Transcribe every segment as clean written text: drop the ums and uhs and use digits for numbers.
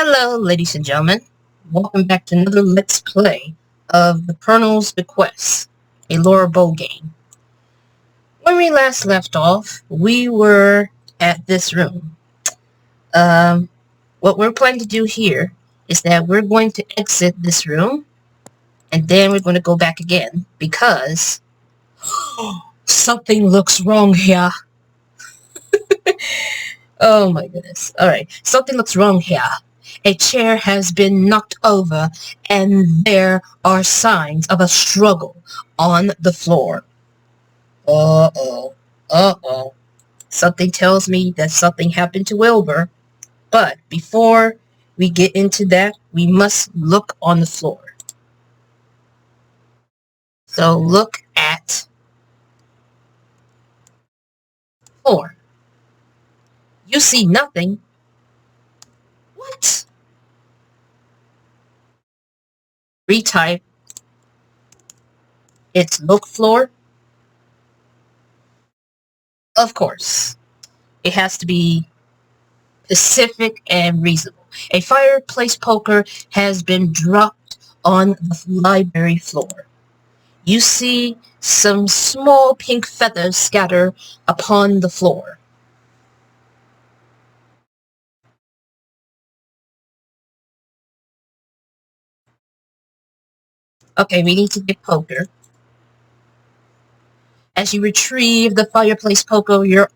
Hello, ladies and gentlemen. Welcome back to another Let's Play of the Colonel's Bequest, a Laura Bow game. When we last left off, we were at this room. What we're planning to do here is that we're going to exit this room, and then we're going to go back again, because something looks wrong here. Oh my goodness. Alright, something looks wrong here. A chair has been knocked over, and there are signs of a struggle on the floor. Uh-oh. Uh-oh. Something tells me that something happened to Wilbur. But before we get into that, we must look on the floor. So look at floor. You see nothing. What? Retype. It's look floor. Of course. It has to be specific and reasonable. A fireplace poker has been dropped on the library floor. You see some small pink feathers scatter upon the floor. Okay, we need to get poker. As you retrieve the fireplace poker, your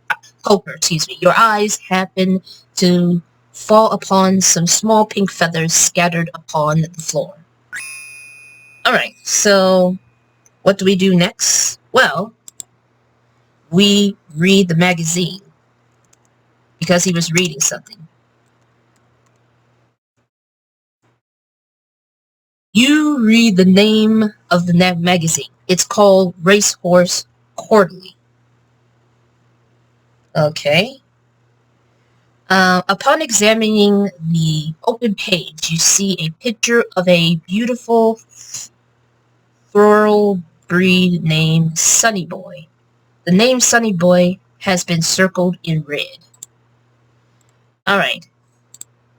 eyes happen to fall upon some small pink feathers scattered upon the floor. Alright, so what do we do next? Well, we read the magazine, because he was reading something. You read the name of the magazine. It's called Racehorse Quarterly. Okay. Upon examining the open page, you see a picture of a beautiful floral breed named Sunny Boy. The name Sunny Boy has been circled in red. Alright.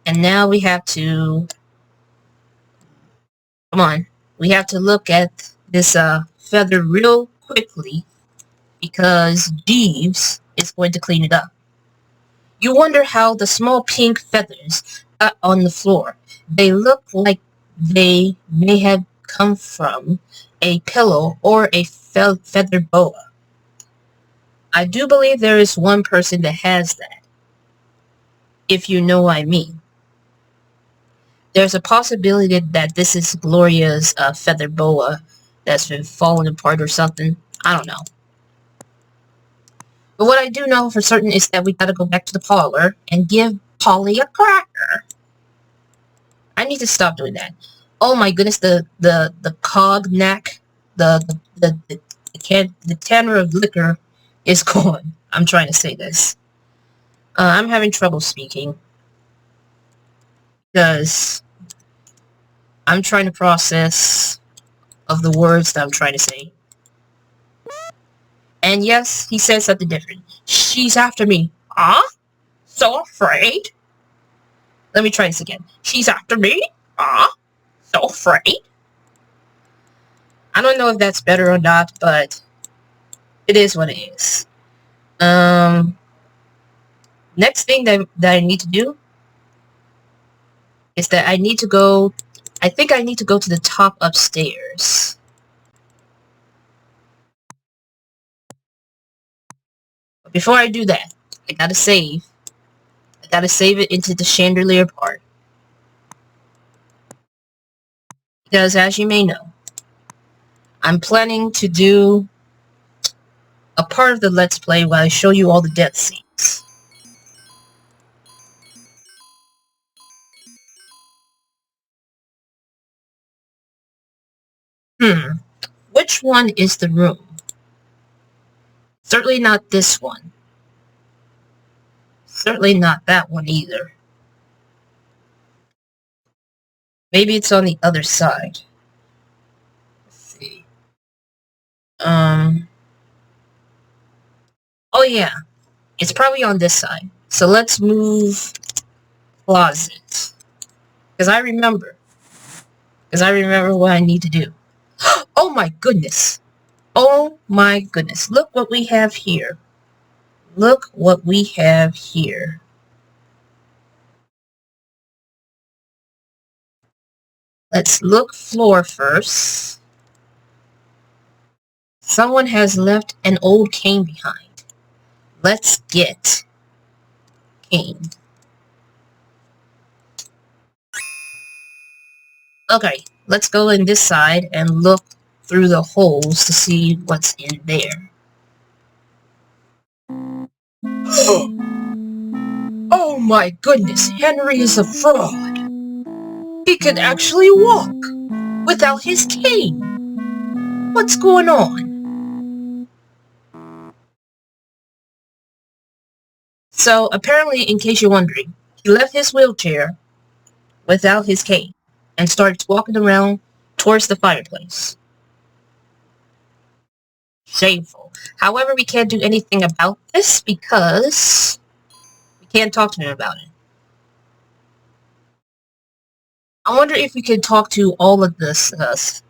And now we have to... Come on. We have to look at this feather real quickly, because Jeeves is going to clean it up. You wonder how the small pink feathers got on the floor. They look like they may have come from a pillow or a feather boa. I do believe there is one person that has that, if you know what I mean. There's a possibility that this is Gloria's feather boa that's been falling apart or something. I don't know. But what I do know for certain is that we gotta go back to the parlor and give Polly a cracker. I need to stop doing that. Oh my goodness, the cognac, the tanner of liquor is gone. I'm trying to say this. I'm having trouble speaking, because I'm trying to process of the words that I'm trying to say. And yes, he says something different. She's after me. Huh? So afraid? Let me try this again. She's after me? Huh? So afraid? I don't know if that's better or not, but it is what it is. Next thing that I need to do is that I need to go... I think I need to go to the top upstairs. But before I do that, I gotta save. I gotta save it into the chandelier part. Because as you may know, I'm planning to do a part of the Let's Play where I show you all the death scenes. Which one is the room? Certainly not this one. Certainly not that one either. Maybe it's on the other side. Let's see. Oh yeah. It's probably on this side. So let's move closet. Because I remember. Because I remember what I need to do. Oh my goodness. Oh my goodness. Look what we have here. Look what we have here. Let's look floor first. Someone has left an old cane behind. Let's get cane. Okay, let's go in this side and look through the holes to see what's in there. Oh my goodness, Henry is a fraud. He can actually walk without his cane. What's going on? So apparently, in case you're wondering, he left his wheelchair without his cane and started walking around towards the fireplace. Shameful. However, we can't do anything about this because we can't talk to him about it. I wonder if we could talk to all of this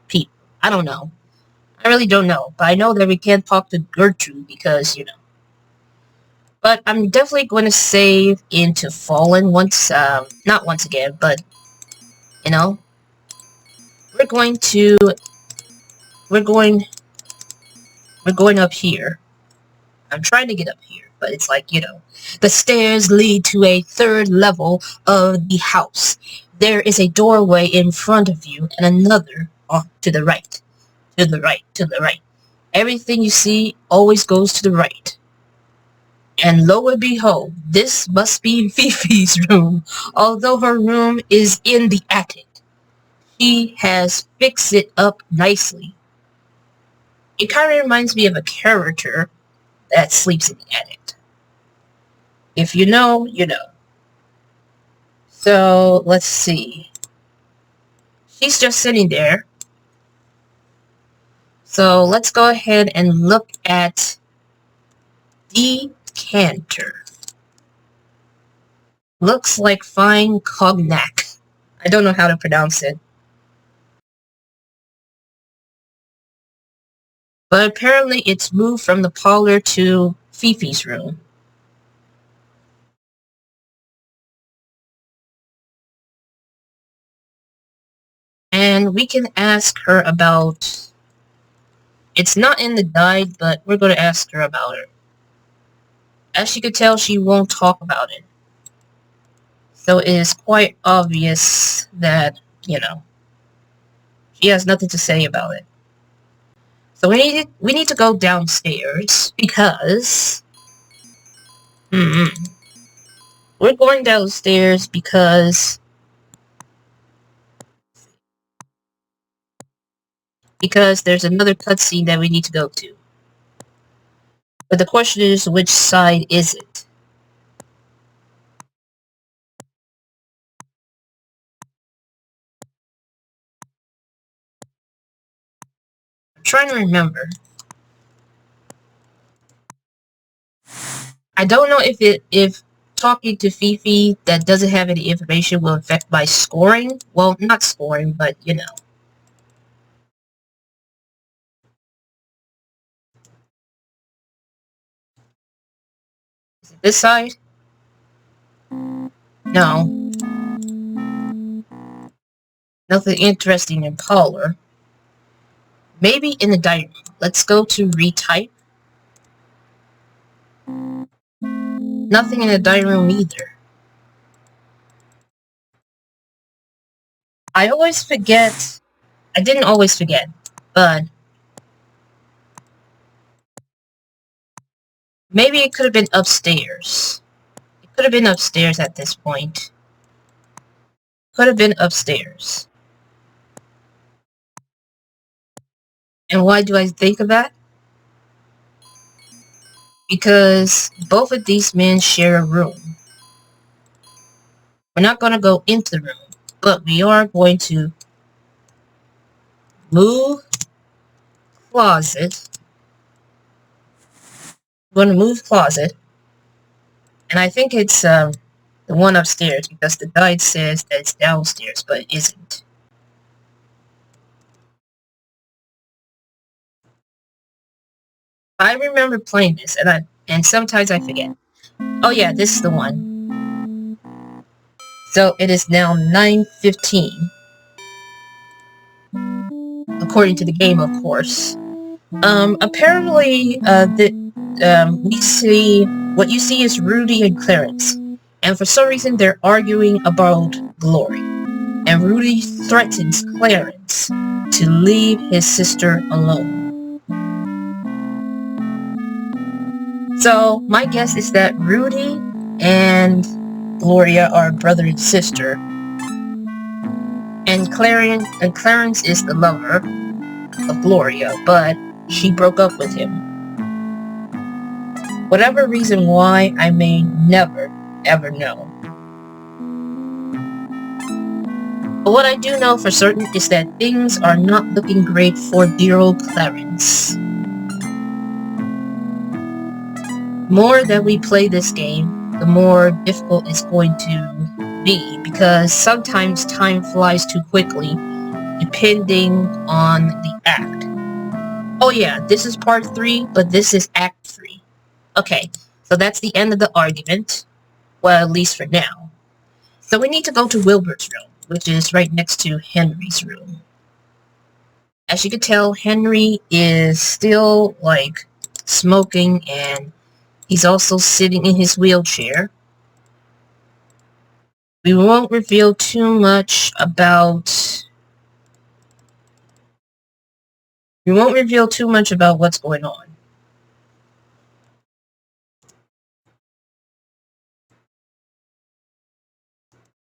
people. I don't know. I really don't know. But I know that we can't talk to Gertrude because, you know. But I'm definitely going to save into Fallen once, not once again, but, you know. We're going up here. I'm trying to get up here, but it's like, you know, the stairs lead to a third level of the house. There is a doorway in front of you and another to the right, to the right, to the right. Everything you see always goes to the right. And lo and behold, this must be Fifi's room, although her room is in the attic. She has fixed it up nicely. It kind of reminds me of a character that sleeps in the attic. If you know, you know. So, let's see. She's just sitting there. So, let's go ahead and look at decanter. Looks like fine cognac. I don't know how to pronounce it. But apparently it's moved from the parlor to Fifi's room. And we can ask her about... It's not in the guide, but we're going to ask her about it. As you could tell, she won't talk about it. So it is quite obvious that, you know, she has nothing to say about it. So we need to go downstairs because... We're going downstairs because there's another cutscene that we need to go to. But the question is, which side is it? I'm trying to remember. I don't know if talking to Fifi that doesn't have any information will affect my scoring. Well, not scoring, but you know. Is it this side? No. Nothing interesting in parlor. Maybe in the dining room. Let's go to retype. Nothing in the dining room either. I always forget. I didn't always forget, but maybe it could have been upstairs. It could have been upstairs at this point. Could have been upstairs. And why do I think of that? Because both of these men share a room. We're not going to go into the room, but we are going to move closet. We're going to move closet. And I think it's The one upstairs, because the guide says that it's downstairs, but it isn't. I remember playing this, and sometimes I forget. Oh yeah, this is the one. So it is now 9:15. According to the game, of course. Apparently, we see, what you see is Rudy and Clarence. And for some reason, they're arguing about Glory. And Rudy threatens Clarence to leave his sister alone. So, my guess is that Rudy and Gloria are brother and sister. And Clarence is the lover of Gloria, but she broke up with him. Whatever reason why, I may never, ever know. But what I do know for certain is that things are not looking great for dear old Clarence. The more that we play this game, the more difficult it's going to be, because sometimes time flies too quickly, depending on the act. Oh yeah, this is part 3, but this is act 3. Okay, so that's the end of the argument. Well, at least for now. So we need to go to Wilbur's room, which is right next to Henry's room. As you can tell, Henry is still, like, smoking, and he's also sitting in his wheelchair. We won't reveal too much about... what's going on.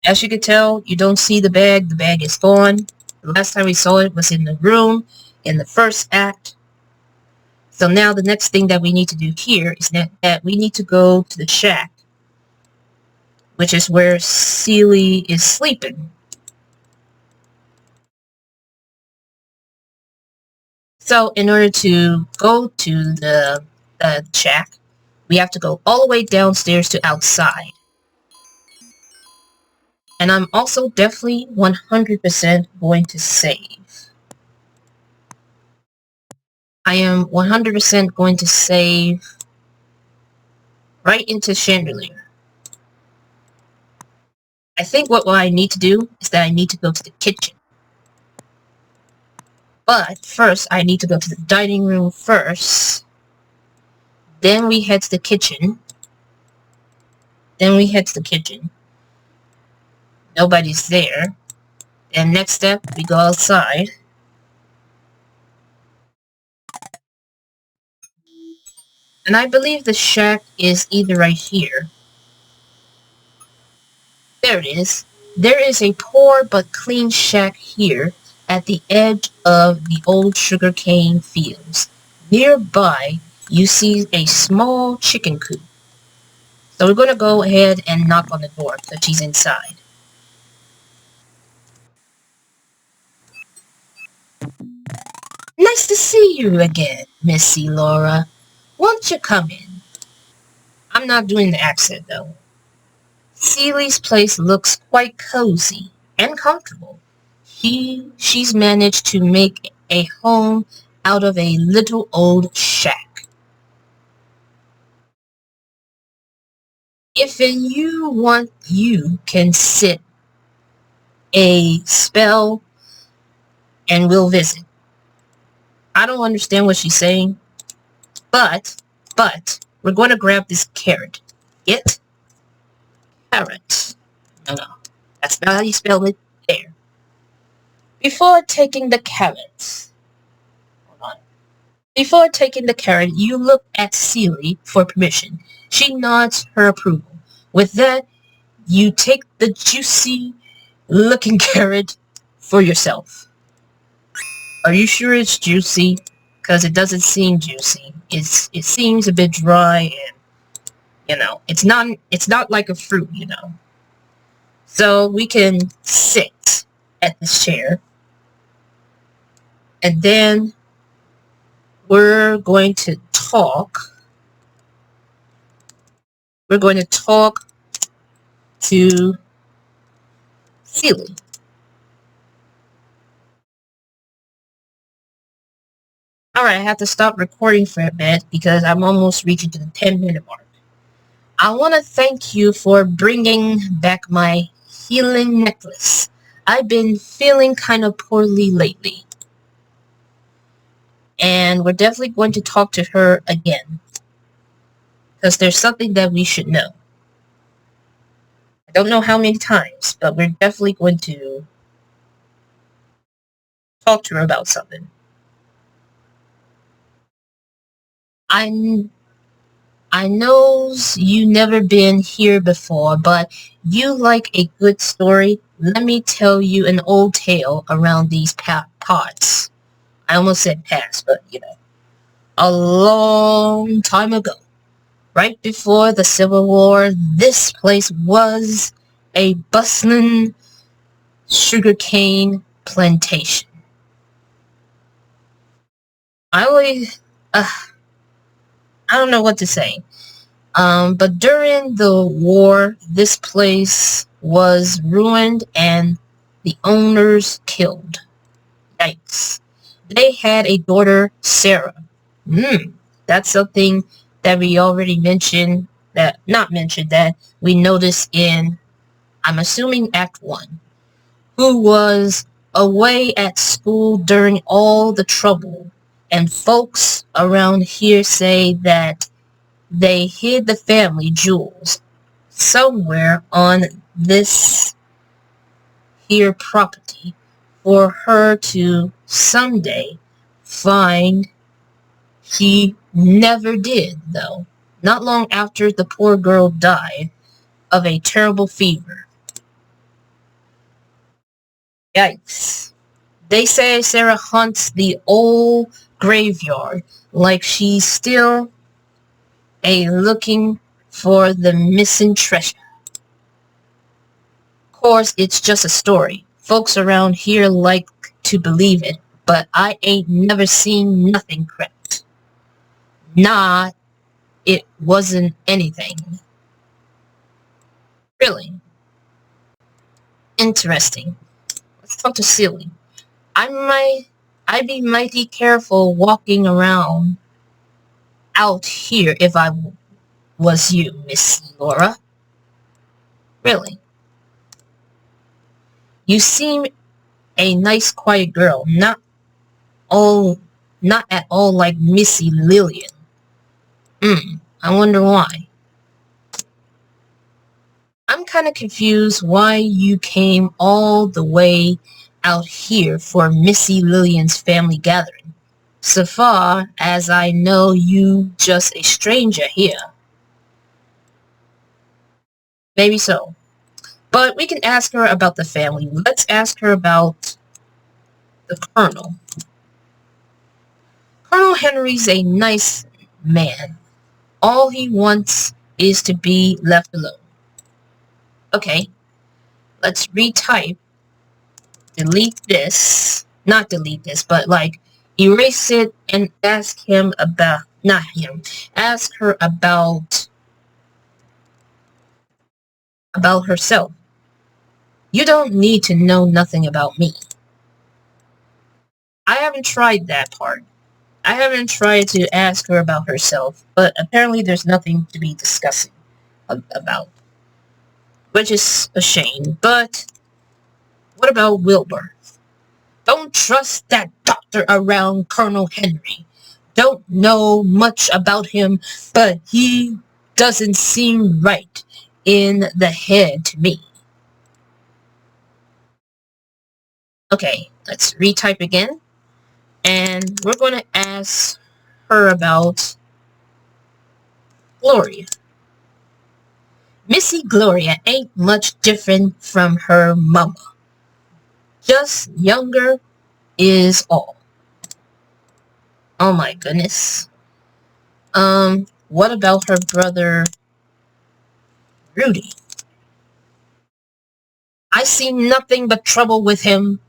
As you can tell, you don't see the bag. The bag is gone. The last time we saw it was in the room in the first act. So now the next thing that we need to do here is that we need to go to the shack, which is where Celie is sleeping. So in order to go to the shack, we have to go all the way downstairs to outside. And I'm also definitely 100% going to save. I am 100% going to save right into Chandelier. I think what I need to do is that I need to go to the kitchen. But first, I need to go to the dining room first. Then we head to the kitchen. Nobody's there. And next step, we go outside. And I believe the shack is either right here. There it is. There is a poor but clean shack here at the edge of the old sugarcane fields. Nearby, you see a small chicken coop. So we're going to go ahead and knock on the door because she's inside. Nice to see you again, Missy Laura. Won't you come in? I'm not doing the accent, though. Celie's place looks quite cozy and comfortable. She's managed to make a home out of a little old shack. If you want, you can sit a spell and we'll visit. I don't understand what she's saying, but we're going to grab this carrot. Get carrot. No, that's not how you spell it. There. Before taking the carrot, you look at Celie for permission. She nods her approval. With that, you take the juicy looking carrot for yourself. Are you sure it's juicy? Because it doesn't seem juicy. It seems a bit dry, and it's not like a fruit, So we can sit at this chair, and then we're going to talk. to Sealy. Alright, I have to stop recording for a bit because I'm almost reaching to the 10-minute mark. I want to thank you for bringing back my healing necklace. I've been feeling kind of poorly lately. And we're definitely going to talk to her again. Because there's something that we should know. I don't know how many times, but we're definitely going to talk to her about something. I knows you never been here before, but you like a good story. Let me tell you an old tale around these pods. I almost said past, but you know. A long time ago, right before the Civil War, this place was a bustling sugarcane plantation. I always, I don't know what to say. But during the war, this place was ruined and the owners killed. Yikes. They had a daughter, Sarah. That's something that we already mentioned, that we noticed in, I'm assuming, Act 1, who was away at school during all the trouble. And folks around here say that they hid the family jewels somewhere on this here property for her to someday find. She never did, though. Not long after the poor girl died of a terrible fever. Yikes. They say Sarah haunts the old graveyard like she's still looking for the missing treasure. Of course, it's just a story. Folks around here like to believe it, but I ain't never seen nothing correct. Nah, it wasn't anything. Really? Interesting. Let's talk to Silly. I'd be mighty careful walking around out here if I was you, Miss Laura. Really? You seem a nice, quiet girl, not at all like Missy Lillian. I wonder why. I'm kind of confused why you came all the way out here for Missy Lillian's family gathering. So far as I know, you just a stranger here. Maybe so. But we can ask her about the family. Let's ask her about the Colonel. Colonel Henry's a nice man. All he wants is to be left alone. Okay, let's retype, delete this, not delete this, but like erase it and ask him about, not him, ask her about herself. You don't need to know nothing about me. I haven't tried that part. I haven't tried to ask her about herself, but apparently there's nothing to be discussing about, which is a shame. But what about Wilbur? Don't trust that doctor around Colonel Henry. Don't know much about him, but he doesn't seem right in the head to me. Okay, let's retype again. And we're going to ask her about Gloria. Missy Gloria ain't much different from her mama. Just younger is all. Oh my goodness. What about her brother Rudy? I see nothing but trouble with him.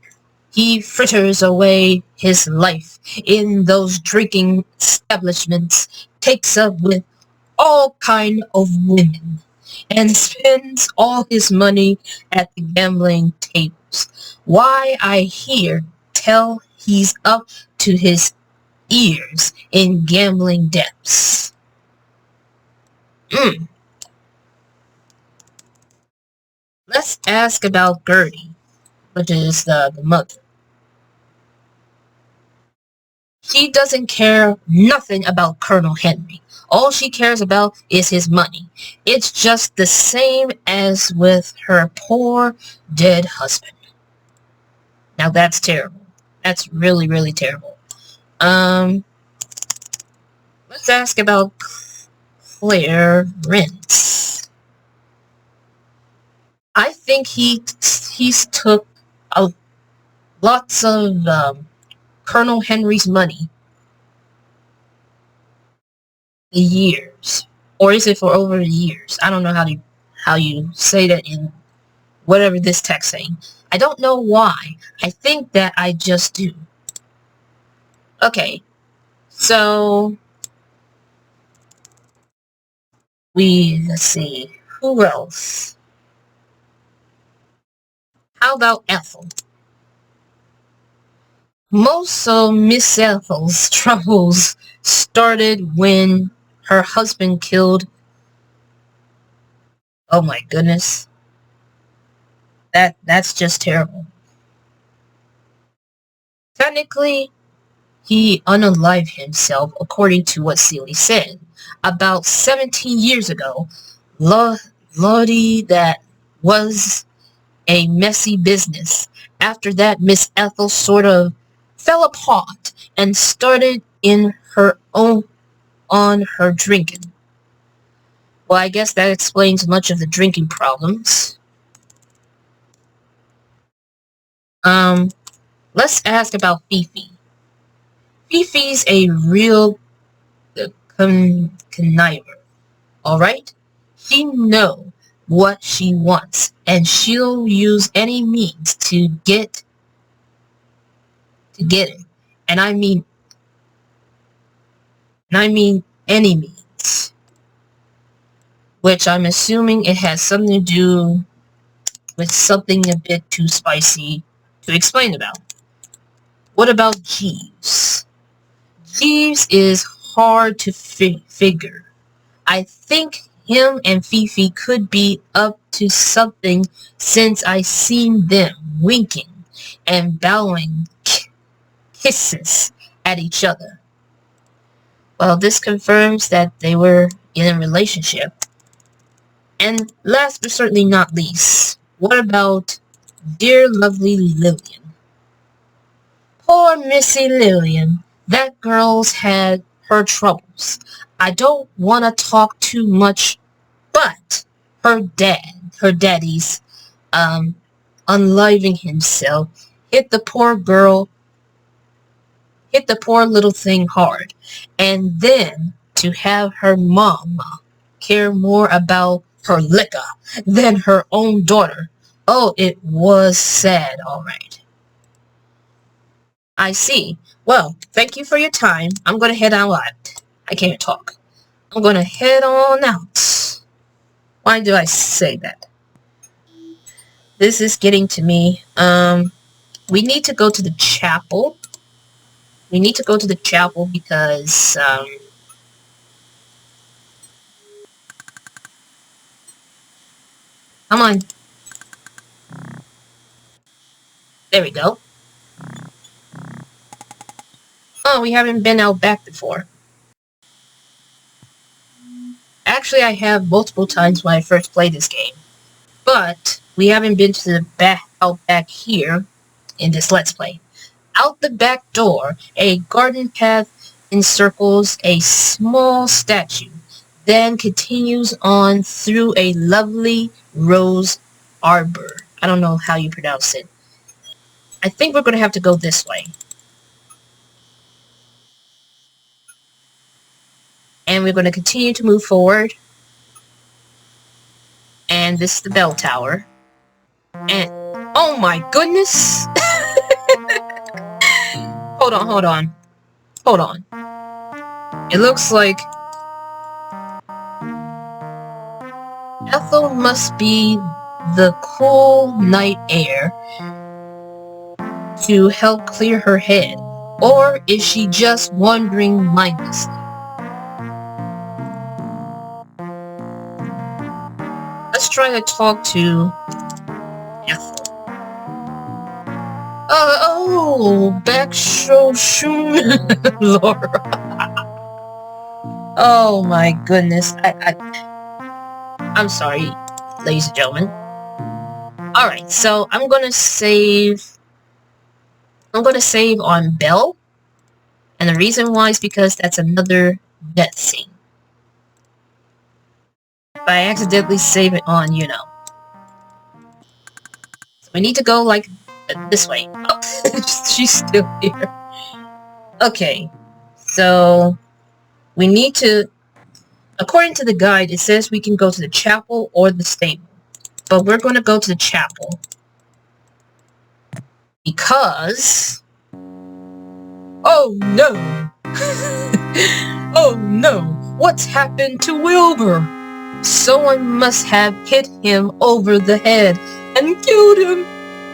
He fritters away his life in those drinking establishments, takes up with all kind of women. and spends all his money at the gambling tables. Why, I hear tell he's up to his ears in gambling debts. Mm. Let's ask about Gertie, which is the mother. She doesn't care nothing about Colonel Henry. All she cares about is his money. It's just the same as with her poor dead husband. Now that's terrible. That's really, really terrible. Let's ask about Clarence. I think he's took lots of Colonel Henry's money the years, or is it for over the years? I don't know how you say that in whatever this text saying. I don't know why. I think that I just do. Okay, so let's see, who else? How about Ethel? Most of Miss Ethel's troubles started when her husband killed. Oh my goodness. That's just terrible. Technically, he unalived himself according to what Celie said. About 17 years ago, Lottie, that was a messy business. After that, Miss Ethel sort of fell apart and started in her own on her drinking. Well, I guess that explains much of the drinking problems. Let's ask about Fifi. Fifi's a real conniver, alright? She know what she wants, and she'll use any means to get it. And I mean any means. Which I'm assuming it has something to do with something a bit too spicy to explain about. What about Jeeves? Jeeves is hard to figure. I think him and Fifi could be up to something since I seen them winking and bowing kisses at each other. Well, this confirms that they were in a relationship. And last but certainly not least, what about dear lovely Lillian? Poor Missy Lillian. That girl's had her troubles. I don't want to talk too much, but her daddy's, unliving himself, hit the poor little thing hard. And then to have her mama care more about her liquor than her own daughter. Oh, it was sad, all right. I see. Well, thank you for your time. I'm going to head out. I can't talk. I'm going to head on out. Why do I say that? This is getting to me. We need to go to the chapel. We need to go to the chapel because, come on. There we go. Oh, we haven't been out back before. Actually, I have multiple times when I first played this game. But we haven't been to the out back here in this Let's Play. Out the back door, a garden path encircles a small statue, then continues on through a lovely rose arbor. I don't know how you pronounce it. I think we're going to have to go this way. And we're going to continue to move forward. And this is the bell tower. And, oh my goodness! Hold on. Hold on. It looks like Ethel must be the cool night air to help clear her head, or is she just wandering mindlessly? Let's try to talk to Ethel. Back so soon, Laura. Oh my goodness. I'm sorry, ladies and gentlemen. Alright, so I'm gonna save on Belle. And the reason why is because that's another death scene. But I accidentally save it on, you know. So we need to go, like, this way. Oh, she's still here. Okay, so we need to... According to the guide, it says we can go to the chapel or the stable. But we're going to go to the chapel. Because... Oh no! Oh no! What's happened to Wilbur? Someone must have hit him over the head and killed him.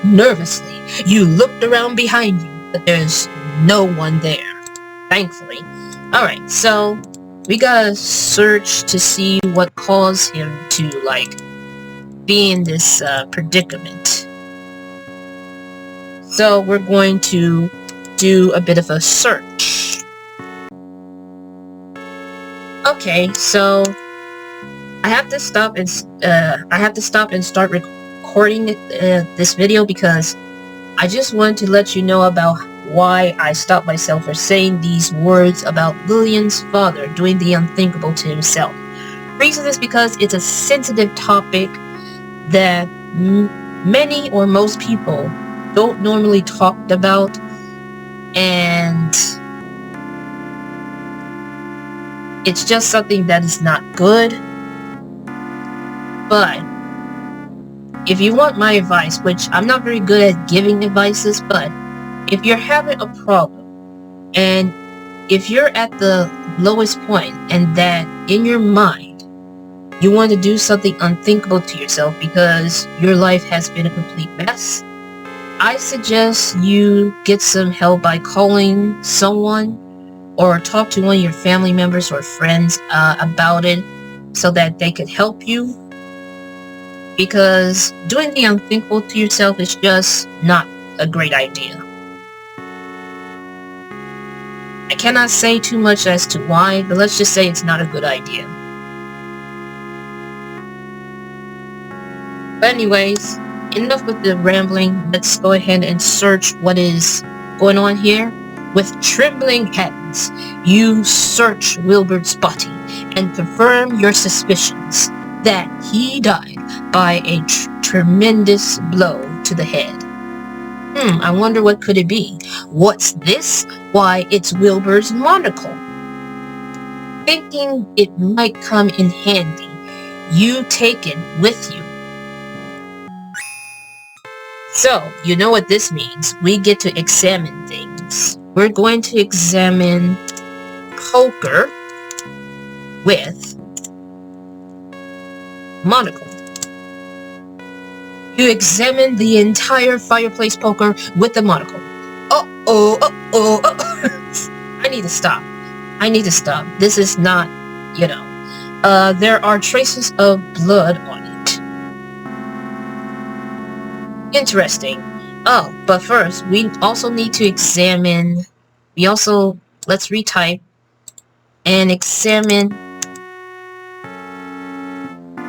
Nervously, you looked around behind you, but there's no one there. Thankfully. Alright, so we gotta search to see what caused him to, like, be in this predicament. So we're going to do a bit of a search. Okay, so I have to stop and start recording this video because I just wanted to let you know about why I stopped myself for saying these words about Lillian's father doing the unthinkable to himself. The reason is because it's a sensitive topic that many or most people don't normally talk about, and it's just something that is not good. But if you want my advice, which I'm not very good at giving advices, but if you're having a problem and if you're at the lowest point and that in your mind you want to do something unthinkable to yourself because your life has been a complete mess, I suggest you get some help by calling someone or talk to one of your family members or friends about it so that they can help you. Because doing the unthinkable to yourself is just not a great idea. I cannot say too much as to why, but let's just say it's not a good idea. But anyways, enough with the rambling. Let's go ahead and search what is going on here. With trembling hands, you search Wilbur's body and confirm your suspicions that he died by a tremendous blow to the head. I wonder what could it be? What's this? Why, it's Wilbur's monocle. Thinking it might come in handy, you take it with you. So, you know what this means. We get to examine things. We're going to examine poker with monocle. You examine the entire fireplace poker with the monocle. I need to stop. This is not, you know. There are traces of blood on it. Interesting. Oh, but first, we also need to examine... let's retype and examine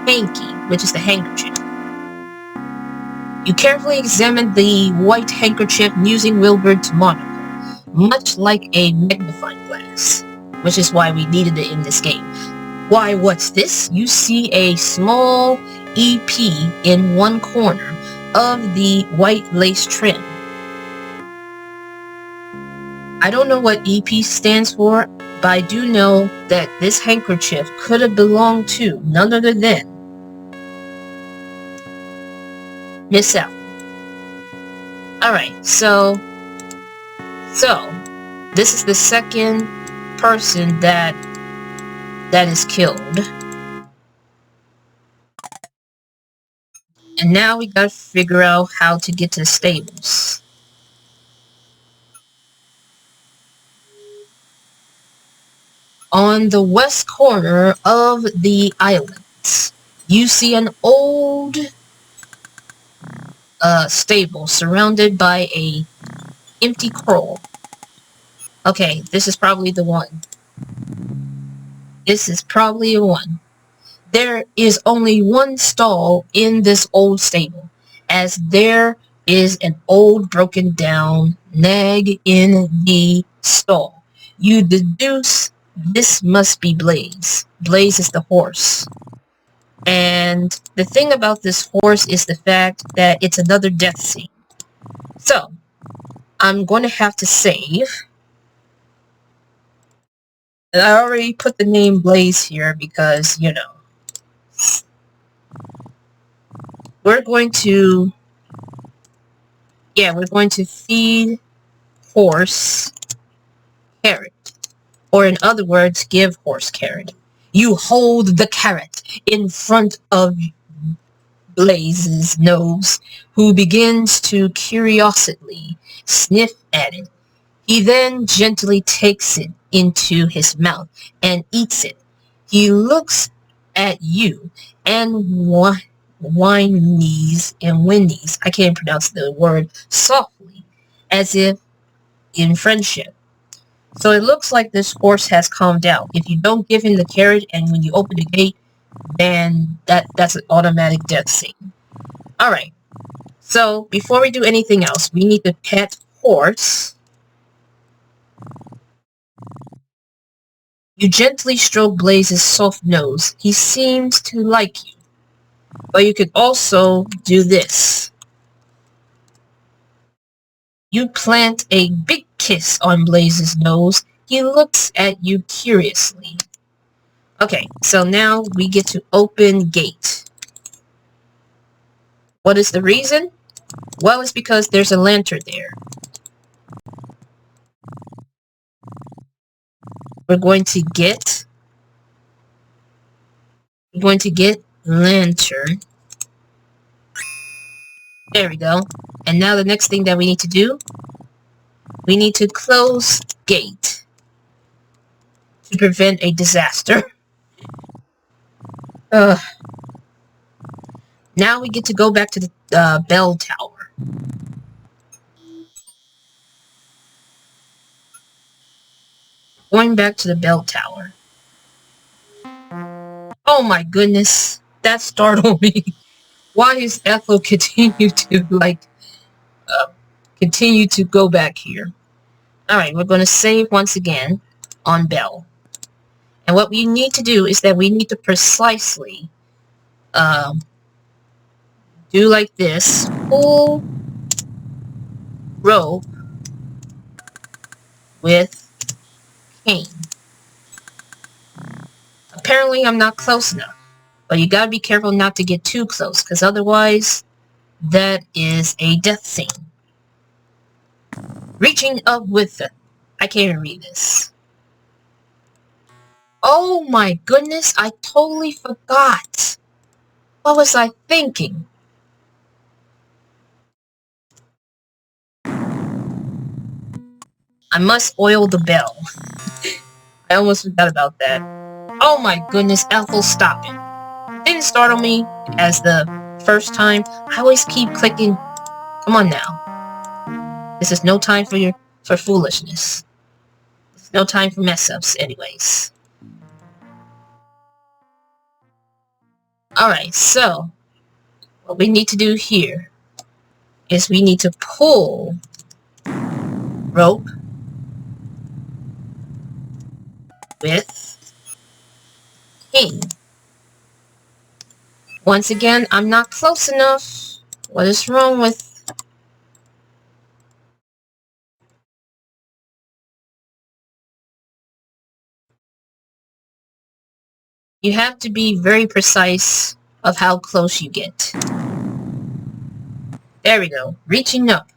hanky, which is the handkerchief. You carefully examine the white handkerchief using Wilbur's monocle, much like a magnifying glass, which is why we needed it in this game. Why, what's this? You see a small EP in one corner of the white lace trim. I don't know what EP stands for, but I do know that this handkerchief could have belonged to none other than Miss Ethel. Alright, so this is the second person that is killed. And now we gotta figure out how to get to the stables. On the west corner of the island, you see an old stable surrounded by a empty coral. Okay, this is probably the one. This is probably the one. There is only one stall in this old stable, as there is an old broken down nag in the stall. You deduce this must be Blaze. Blaze is the horse. And the thing about this horse is the fact that it's another death scene. So, I'm going to have to save. And I already put the name Blaze here because, you know, we're going to feed horse carrot. Or in other words, give horse carrot. You hold the carrot in front of Blaze's nose, who begins to curiously sniff at it. He then gently takes it into his mouth and eats it. He looks at you and whines and whinnies, I can't pronounce the word, softly, as if in friendship. So it looks like this horse has calmed down. If you don't give him the carrot and when you open the gate, then that's an automatic death scene. Alright, so before we do anything else, we need to pet horse. You gently stroke Blaze's soft nose. He seems to like you. But you could also do this. You plant a big kiss on Blaze's nose. He looks at you curiously. Okay, so now we get to open gate. What is the reason? Well, it's because there's a lantern there. We're going to get lantern. There we go. And now the next thing that we need to do, we need to close gate to prevent a disaster. Now we get to go back to the bell tower. Going back to the bell tower. Oh my goodness, that startled me. Why is Ethel continue to go back here? Alright, we're going to save once again on bell. And what we need to do is that we need to precisely do like this. Pull rope with cane. Apparently I'm not close enough. But you gotta be careful not to get too close, because otherwise that is a death scene. Reaching up with it. I can't even read this. Oh my goodness, I totally forgot. What was I thinking? I must oil the bell. I almost forgot about that. Oh my goodness, Ethel, stop it. Didn't startle me as the first time. I always keep clicking. Come on now. This is no time for foolishness. This is no time for mess-ups anyways. Alright, so what we need to do here is we need to pull rope with cane. Once again, I'm not close enough. What is wrong with... You have to be very precise of how close you get. There we go. Reaching up.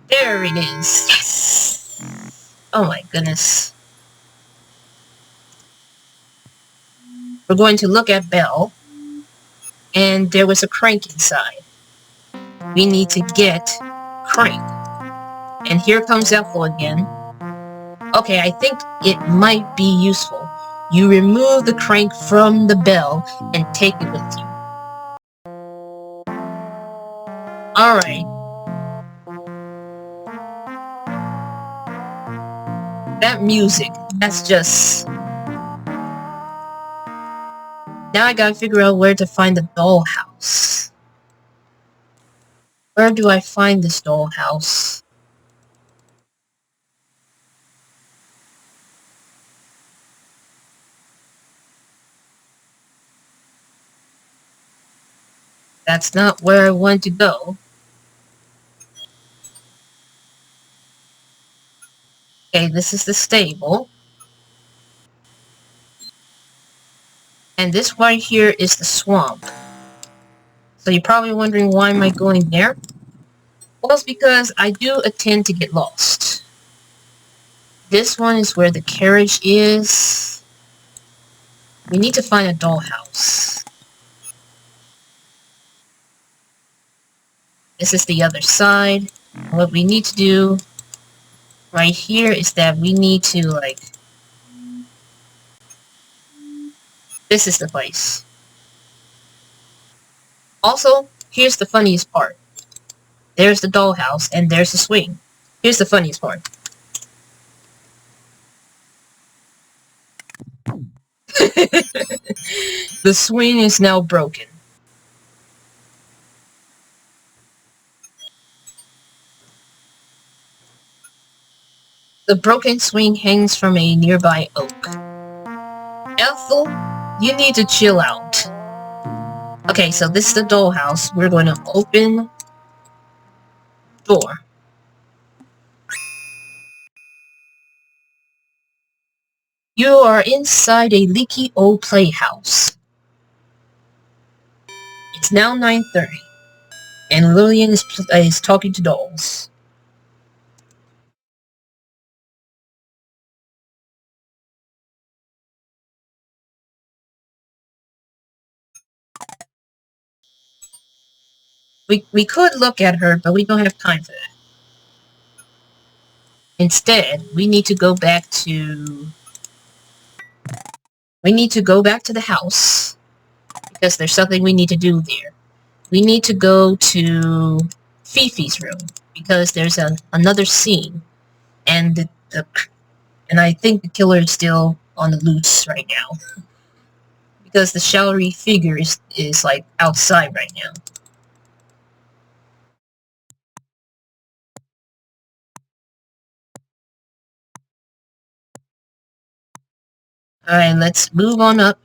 There it is. Yes! Oh my goodness. We're going to look at Belle. and there was a crank inside. We need to get crank. And here comes Ethel again. Okay, I think it might be useful. You remove the crank from the bell and take it with you. Alright. That music, that's just... Now I gotta figure out where to find the dollhouse. Where do I find this dollhouse? That's not where I want to go. Okay, this is the stable. And this right here is the swamp. So you're probably wondering, why am I going there? Well, it's because I do tend to get lost. This one is where the carriage is. We need to find a dollhouse. This is the other side. What we need to do right here is that we need to, like... This is the place. Also, here's the funniest part. There's the dollhouse, and there's the swing. Here's the funniest part. The swing is now broken. The broken swing hangs from a nearby oak. Ethel, you need to chill out. Okay, so this is the dollhouse. We're going to open door. You are inside a leaky old playhouse. It's now 9:30, and Lillian is talking to dolls. We could look at her, but we don't have time for that. Instead, we need to go back to... We need to go back to the house, because there's something we need to do there. We need to go to Fifi's room, because there's another scene, and and I think the killer is still on the loose right now, because the shadowy figure is like outside right now. Alright, let's move on up.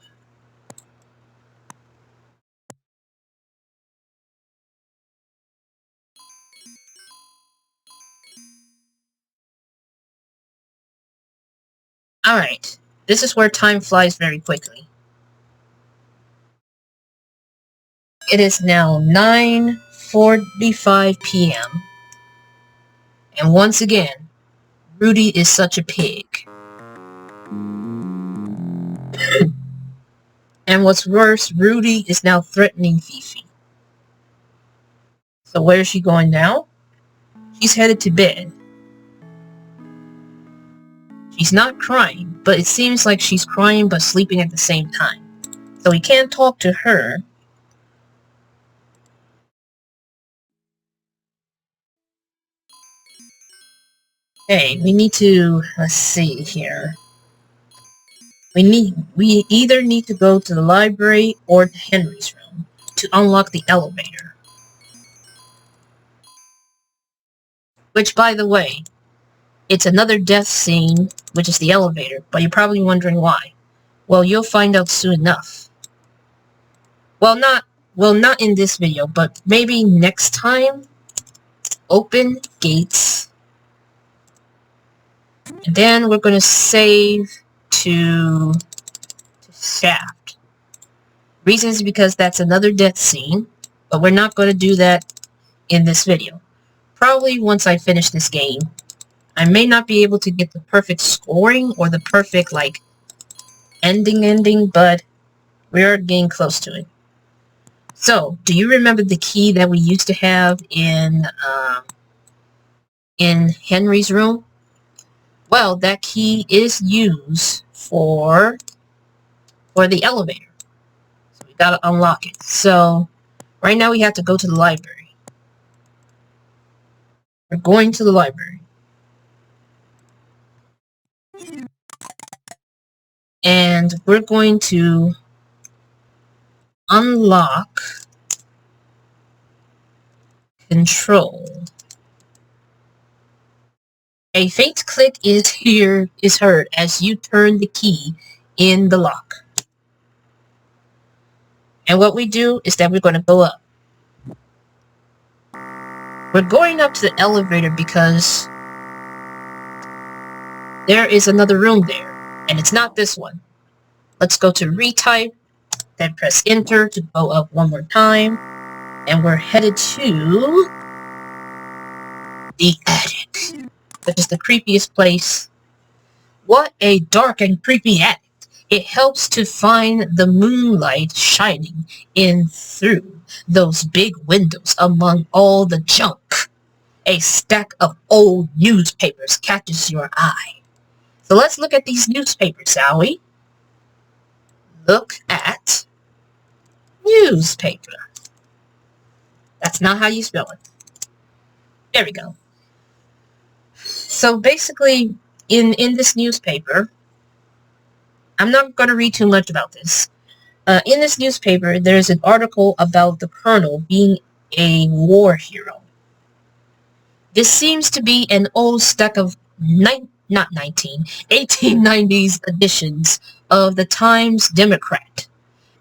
Alright, this is where time flies very quickly. It is now 9:45 p.m. And once again, Rudy is such a pig. And what's worse, Rudy is now threatening Fifi. So where is she going now? She's headed to bed. She's not crying, but it seems like she's crying but sleeping at the same time. So we can't talk to her. Hey, we need to, let's see here. We either need to go to the library or to Henry's room to unlock the elevator. Which, by the way, it's another death scene, which is the elevator, but you're probably wondering why. Well, you'll find out soon enough. Well, not in this video, but maybe next time. Open gates. And then we're going to save to Shaft. Reason is because that's another death scene, but we're not going to do that in this video. Probably once I finish this game. I may not be able to get the perfect scoring or the perfect, like, ending, but we are getting close to it. So, do you remember the key that we used to have in Henry's room? Well, that key is used for the elevator. So we gotta unlock it. So right now we have to go to the library. We're going to the library. And we're going to unlock control. A faint click is heard as you turn the key in the lock. And what we do is that we're going to go up. We're going up to the elevator because there is another room there. And it's not this one. Let's go to retype, then press enter to go up one more time. And we're headed to the attic, which is the creepiest place. What a dark and creepy attic. It helps to find the moonlight shining in through those big windows among all the junk. A stack of old newspapers catches your eye. So let's look at these newspapers, shall we? Look at newspaper. That's not how you spell it. There we go. So basically, in this newspaper, I'm not going to read too much about this. In this newspaper, there's an article about the Colonel being a war hero. This seems to be an old stack of 1890s editions of the Times Democrat.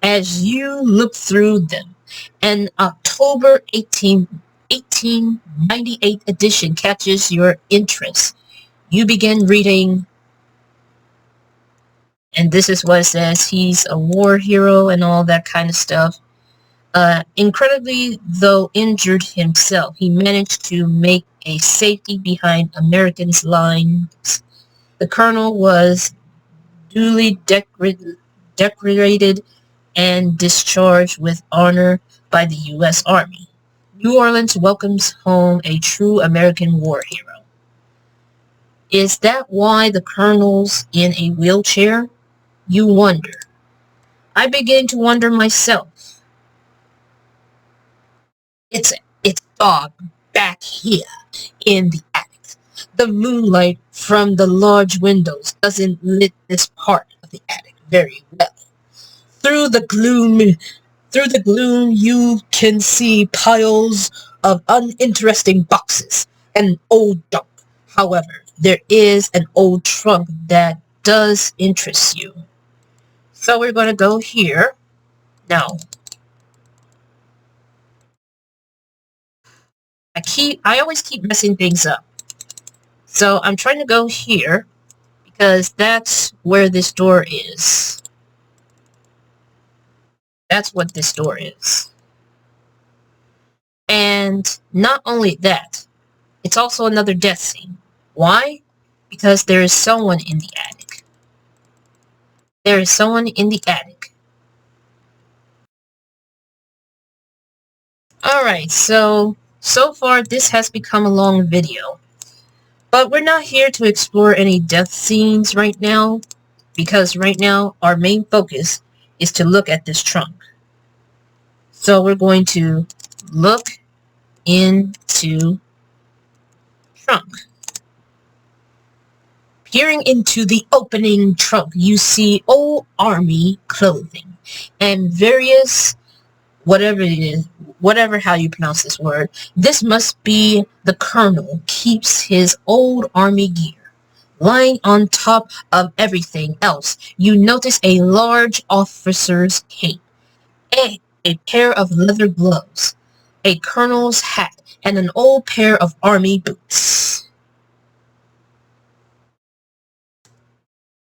As you look through them, an October 1898 edition catches your interest. You begin reading, and this is what it says. He's a war hero and all that kind of stuff. Incredibly, though injured himself, he managed to make a safety behind Americans' lines. The colonel was duly decorated and discharged with honor by the U.S. Army. New Orleans welcomes home a true American war hero. Is that why the colonel's in a wheelchair? You wonder. I begin to wonder myself. It's dark back here in the attic. The moonlight from the large windows doesn't lit this part of the attic very well. Through the gloom, you can see piles of uninteresting boxes and old junk. However, there is an old trunk that does interest you. So we're going to go here. Now, I always keep messing things up. So I'm trying to go here because that's where this door is. That's what this door is. And not only that, it's also another death scene. Why? Because there is someone in the attic. There is someone in the attic. Alright, so far this has become a long video. But we're not here to explore any death scenes right now, because right now our main focus is to look at this trunk. So we're going to look into trunk. Peering into the opening trunk, you see old army clothing and various, whatever it is, whatever how you pronounce this word. This must be the colonel keeps his old army gear. Lying on top of everything else, you notice a large officer's cape, a pair of leather gloves, a colonel's hat, and an old pair of army boots.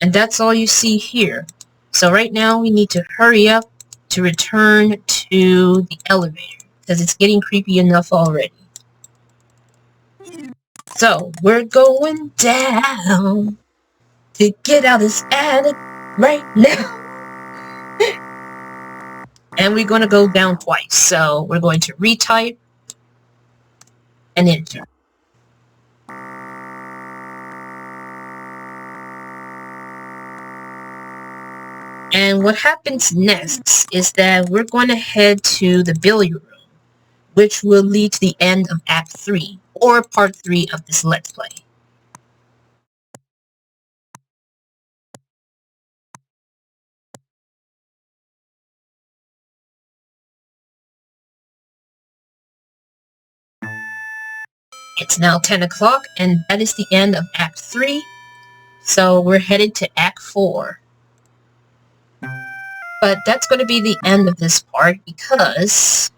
And that's all you see here. So right now we need to hurry up to return to the elevator because it's getting creepy enough already. So we're going down to get out of this attic right now. And we're going to go down twice. So we're going to retype and enter. And what happens next is that we're going to head to the billiard room, which will lead to the end of Act 3, or Part 3 of this Let's Play. It's now 10 o'clock, and that is the end of Act 3, so we're headed to Act 4. But that's going to be the end of this part, because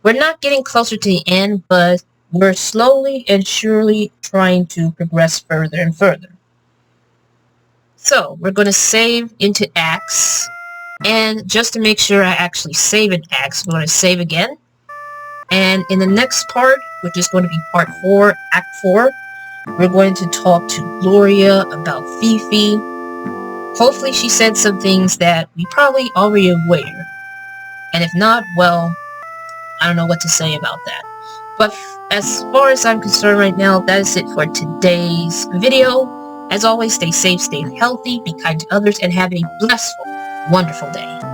we're not getting closer to the end, but we're slowly and surely trying to progress further and further. So, we're going to save into Acts, and just to make sure I actually save in Acts, we're going to save again. And in the next part, which is going to be Part 4, Act 4, we're going to talk to Gloria about Fifi. Hopefully she said some things that we probably already aware. And if not, well, I don't know what to say about that. But as far as I'm concerned right now, that is it for today's video. As always, stay safe, stay healthy, be kind to others, and have a blissful, wonderful day.